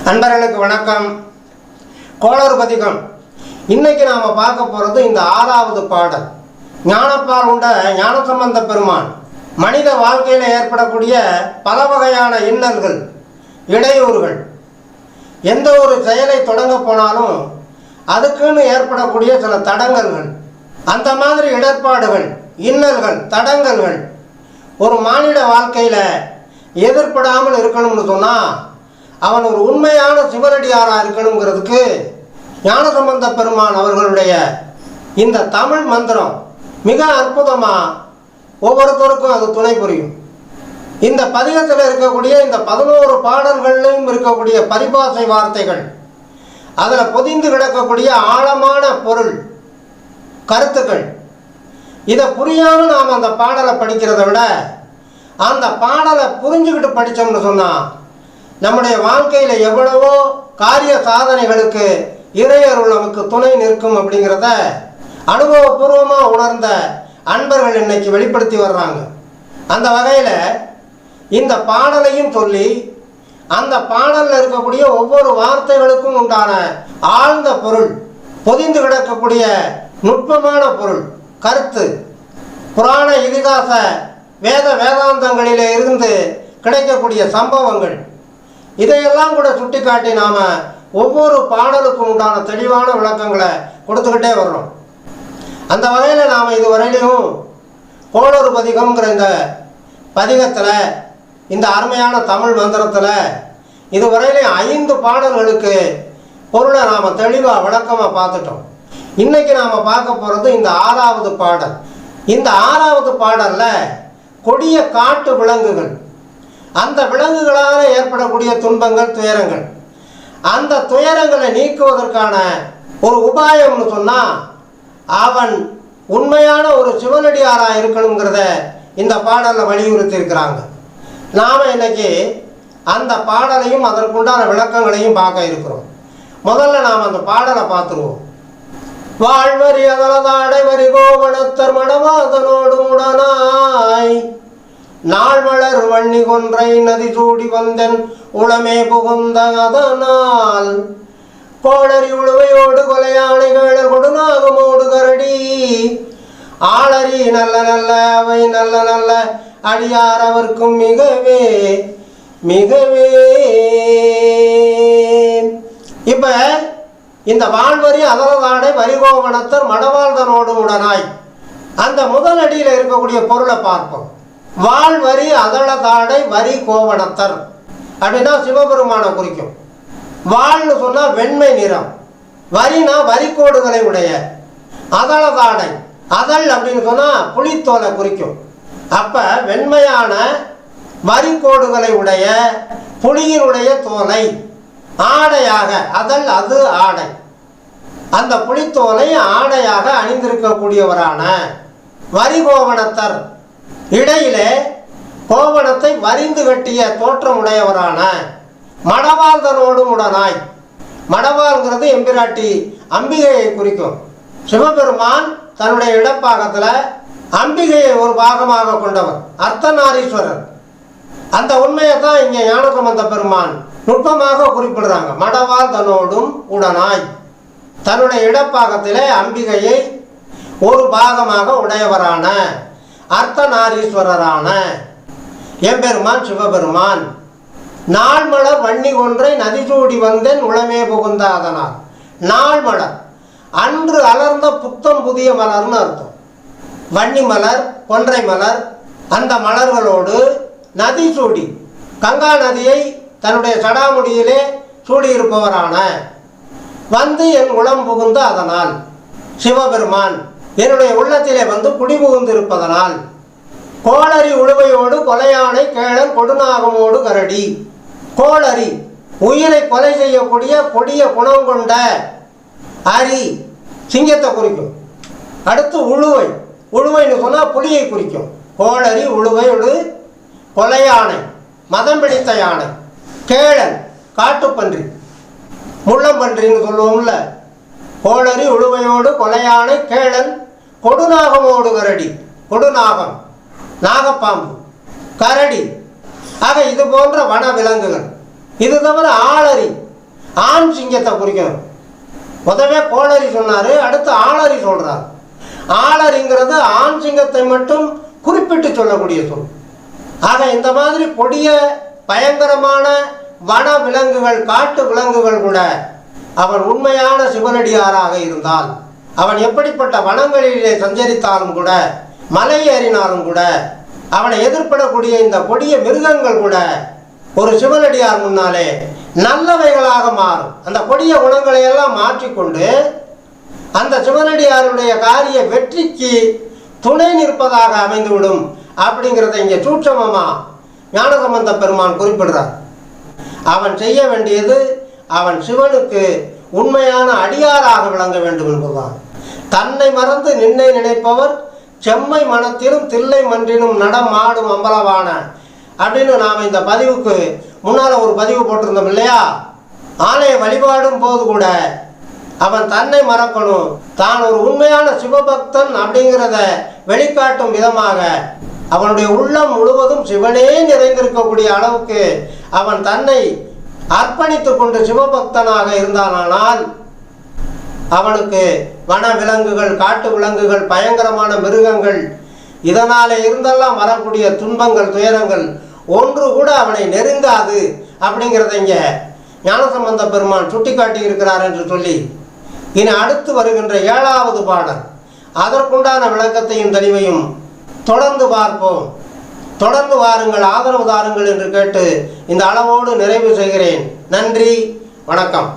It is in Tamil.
நண்பர்களுக்கு வணக்கம். கோளறு பதிகம். இன்னைக்கு நாம பார்க்க போறது இந்த 6வது பாடல். ஞானப்பால் உண்ட ஞானசம்பந்த பெருமான் மனித வாழ்க்கையில் ஏற்படக்கூடிய பல வகையான இன்னல்கள், இடையூறுகள், எந்த ஒரு செயலை தொடங்க போனாலும் அதுக்குன்னு ஏற்படக்கூடிய சில தடங்கல்கள், அந்த மாதிரி இடர்பாடுகள், இன்னல்கள், தடங்கல்கள் ஒரு மானிட வாழ்க்கையில் எதிர்படாமல் இருக்கணும்னு சொன்னால் அவன் ஒரு உண்மையான சிவனடியாராக இருக்கணுங்கிறதுக்கு ஞானசம்பந்த பெருமான் அவர்களுடைய இந்த தமிழ் மந்திரம் மிக அற்புதமாக ஒவ்வொருத்தருக்கும் அது துணை புரியும். இந்த பதிகத்தில் இருக்கக்கூடிய இந்த 11 பாடல்களிலும் இருக்கக்கூடிய பரிபாசை வார்த்தைகள், அதில் பொதிந்து கிடக்கக்கூடிய ஆழமான பொருள், கருத்துக்கள், இதை புரியாமல் நாம் அந்த பாடலை படிக்கிறத விட அந்த பாடலை புரிஞ்சுக்கிட்டு படித்தோம்னு சொன்னால் நம்முடைய வாழ்க்கையில் எவ்வளவோ காரிய சாதனைகளுக்கு இறையருள் நமக்கு துணை நிற்கும் அப்படிங்கிறத அனுபவபூர்வமாக உணர்ந்த அன்பர்கள் இன்னைக்கு வெளிப்படுத்தி வர்றாங்க. அந்த வகையில் இந்த பாடலையும் சொல்லி அந்த பாடலில் இருக்கக்கூடிய ஒவ்வொரு வார்த்தைகளுக்கும் உண்டான ஆழ்ந்த பொருள், பொதிந்து கிடக்கக்கூடிய நுட்பமான பொருள், கருத்து, புராண இதிகாச வேதாந்தங்களிலே இருந்து கிடைக்கக்கூடிய சம்பவங்கள், இதையெல்லாம் கூட சுட்டி காட்டி நாம் ஒவ்வொரு பாடலுக்கும் உண்டான தெளிவான விளக்கங்களை கொடுத்துக்கிட்டே வர்றோம். அந்த வகையில் நாம் இதுவரையிலையும் கோளறு பதிகம்ங்கிற இந்த பதிகத்தில், இந்த அருமையான தமிழ் மந்திரத்தில் இதுவரையிலையும் 5 பாடல்களுக்கு பொருளை நாம் தெளிவாக விளக்கமாக பார்த்துட்டோம். இன்றைக்கி நாம் பார்க்க போகிறது இந்த 6வது பாடல். இந்த 6வது பாடலில் கொடிய காட்டு விலங்குகள், அந்த விலங்குகளால் ஏற்படக்கூடிய துன்பங்கள், துயரங்கள், அந்த துயரங்களை நீக்குவதற்கான ஒரு உபாயம்னு சொன்னால் அவன் உண்மையான ஒரு சிவனடியாராக இருக்கணுங்கிறத இந்த பாடலில் வலியுறுத்தி இருக்கிறாங்க. நாம் இன்னைக்கு அந்த பாடலையும் அதற்குண்டான விளக்கங்களையும் பார்க்க இருக்கிறோம். முதல்ல நாம் அந்த பாடலை பார்த்துருவோம். வாழ்வரி அதலதாடை வரி கோவணத்தர் மடவாதனோடு முடனாய் நாள் மலர் வன்னி கொன்றை நதி சூடி வந்தன் உளமே புகுந்த அதனால் கோளரி உழுவையோடு கொலையானைகள் கொடுநாகமோடு கரடி ஆளறி நல்ல நல்ல அவை நல்ல நல்ல அடியார் அவர்க்கும் மிகவே மிகவே. இப்போ இந்த வாழ்வரி அதலதாடை வரிகோவணத்தர் மடவாழ்தனோடு உடனாய், அந்த முதல் அடியில் இருக்கக்கூடிய பொருளை பார்ப்போம். வாழ்வரி அதளதாடை வரி கோவணத்தர் அப்படின்னா சிவபெருமானை குறிக்கும். வாழ்னு சொன்னால் வெண்மை நிறம், வரினா வரிக்கோடுகளை உடைய, அதளதாடை அதழ் அப்படின்னு சொன்னால் புலித்தோலை குறிக்கும். அப்போ வெண்மையான வரிக்கோடுகளை உடைய புலியினுடைய தோலை ஆடையாக, அதழ் அது ஆடை, அந்த புலித்தோலை ஆடையாக அணிந்திருக்கக்கூடியவரான வரிகோவணத்தர், இடையிலே கோவணத்தை வரிந்து கட்டிய தோற்றமுடையவரான மடவாழ்தனோடு உடனாய். மடவாள்ங்கிறது எம்பிராட்டி அம்பிகையை குறிக்கும். சிவபெருமான் தன்னுடைய இடப்பாகத்தில் அம்பிகையை ஒரு பாகமாக கொண்டவர், அர்த்தநாரீஸ்வரர். அந்த உண்மையை தான் இங்கே ஞானசம்பந்த பெருமான் நுட்பமாக குறிப்பிடுறாங்க. மடவாழ்தனோடும் உடனாய், தன்னுடைய இடப்பாகத்திலே அம்பிகையை ஒரு பாகமாக உடையவரான அர்த்தநாரீஸ்வரரான எம்பெருமான் சிவபெருமான் நாள் மலர் வன்னி கொன்றை நதி சூடி வந்தேன் உளமே புகுந்த அதனால். நாள் மலர் அன்று அலர்ந்த புத்தம் புதிய மலர்னு அர்த்தம். வன்னி மலர், கொன்றை மலர், அந்த மலர்களோடு நதி சூடி, கங்கா நதியை தன்னுடைய சடாமுடியிலே சூடியிருப்பவரான வந்து என் உளம் புகுந்த அதனால், சிவபெருமான் என்னுடைய உள்ளத்திலே வந்து குடிபுகுந்து இருப்பதனால். கோளரி உழுவையோடு கொலையானை கேளன் கொடுநாகமோடு கரடி. கோளரி உயிரை கொலை செய்யக்கூடிய கொடிய குணம் கொண்ட அரி, சிங்கத்தை குறிக்கும். அடுத்து உழுவை, உழுவைன்னு சொன்னால் புலியை குறிக்கும். கோளரி உழுவையோடு கொலையானை, மதம் பிடித்த யானை. கேளன் காட்டுப்பன்றி, முள்ளம்பன்றின்னு சொல்லுவோம்ல. கோளரி உழுவையோடு கொலையானை கேளன் கொடுநாகமோடு கரடி, கொடுநாகம் நாகப்பாம்பு, கரடி, ஆக இது போன்ற வன விலங்குகள். இது தவிர ஆளரி, ஆண் சிங்கத்தை குறிக்கணும். முதவே கோளரி சொன்னார், அடுத்து ஆளரி சொல்கிறார். ஆளரிங்கிறது ஆண் சிங்கத்தை மட்டும் குறிப்பிட்டு சொல்லக்கூடிய சொல். ஆக இந்த மாதிரி கொடிய பயங்கரமான வன விலங்குகள், காட்டு விலங்குகள் கூட அவன் உண்மையான சிவனடியாராக இருந்தால், அவன் எப்படிப்பட்ட வனங்களிலே சஞ்சரித்தாலும் கூட, மலை ஏறினாலும் கூட, அவனை எதிர்ப்படக்கூடிய இந்த கொடிய மிருகங்கள் கூட ஒரு சிவனடியார் முன்னாலே நல்லவைகளாக மாறும். அந்த கொடிய குணங்களை எல்லாம் மாற்றிக்கொண்டு அந்த சிவனடியாருடைய காரிய வெற்றிக்கு துணை நிற்பதாக அமைந்துவிடும். அப்படிங்கிறத இங்கே சூட்சமமா ஞானசம்பந்த பெருமான் குறிப்பிடுறார். அவன் செய்ய வேண்டியது அவன் சிவனுக்கு உண்மையான அடியாராக விளங்க வேண்டும் என்பதுதான். தன்னை மறந்து நின்னை நினைப்பவர் செம்மை மனத்திலும் தில்லை மன்றினும் நடம் ஆடும் அம்பலவான அப்படின்னு நாம் இந்த பதிவுக்கு முன்னால் ஒரு பதிவு போட்டிருந்தோம் இல்லையா? ஆலய வழிபாடும் போது கூட அவன் தன்னை மறக்கணும், தான் ஒரு உண்மையான சிவபக்தன் அப்படிங்கிறத வெளிக்காட்டும் விதமாக அவனுடைய உள்ளம் முழுவதும் சிவனே நிறைந்திருக்கக்கூடிய அளவுக்கு அவன் தன்னை அர்ப்பணித்து கொண்டு சிவபக்தனாக இருந்தானால் அவனுக்கு வன விலங்குகள், காட்டு விலங்குகள், பயங்கரமான மிருகங்கள், இதனாலே இருந்தெல்லாம் வரக்கூடிய துன்பங்கள், துயரங்கள் ஒன்று கூட அவனை நெருங்காது. அப்படிங்கிறத இங்கே ஞானசம்பந்த பெருமான் சுட்டி காட்டி இருக்கிறார் என்று சொல்லி, இனி அடுத்து வருகின்ற 7வது பாடல் அதற்குண்டான விளக்கத்தையும் தெளிவையும் தொடர்ந்து பார்ப்போம். தொடர்ந்து வாருங்கள், ஆதரவு தாருங்கள் என்று கேட்டு இந்த அளவோடு நிறைவு செய்கிறேன். நன்றி, வணக்கம்.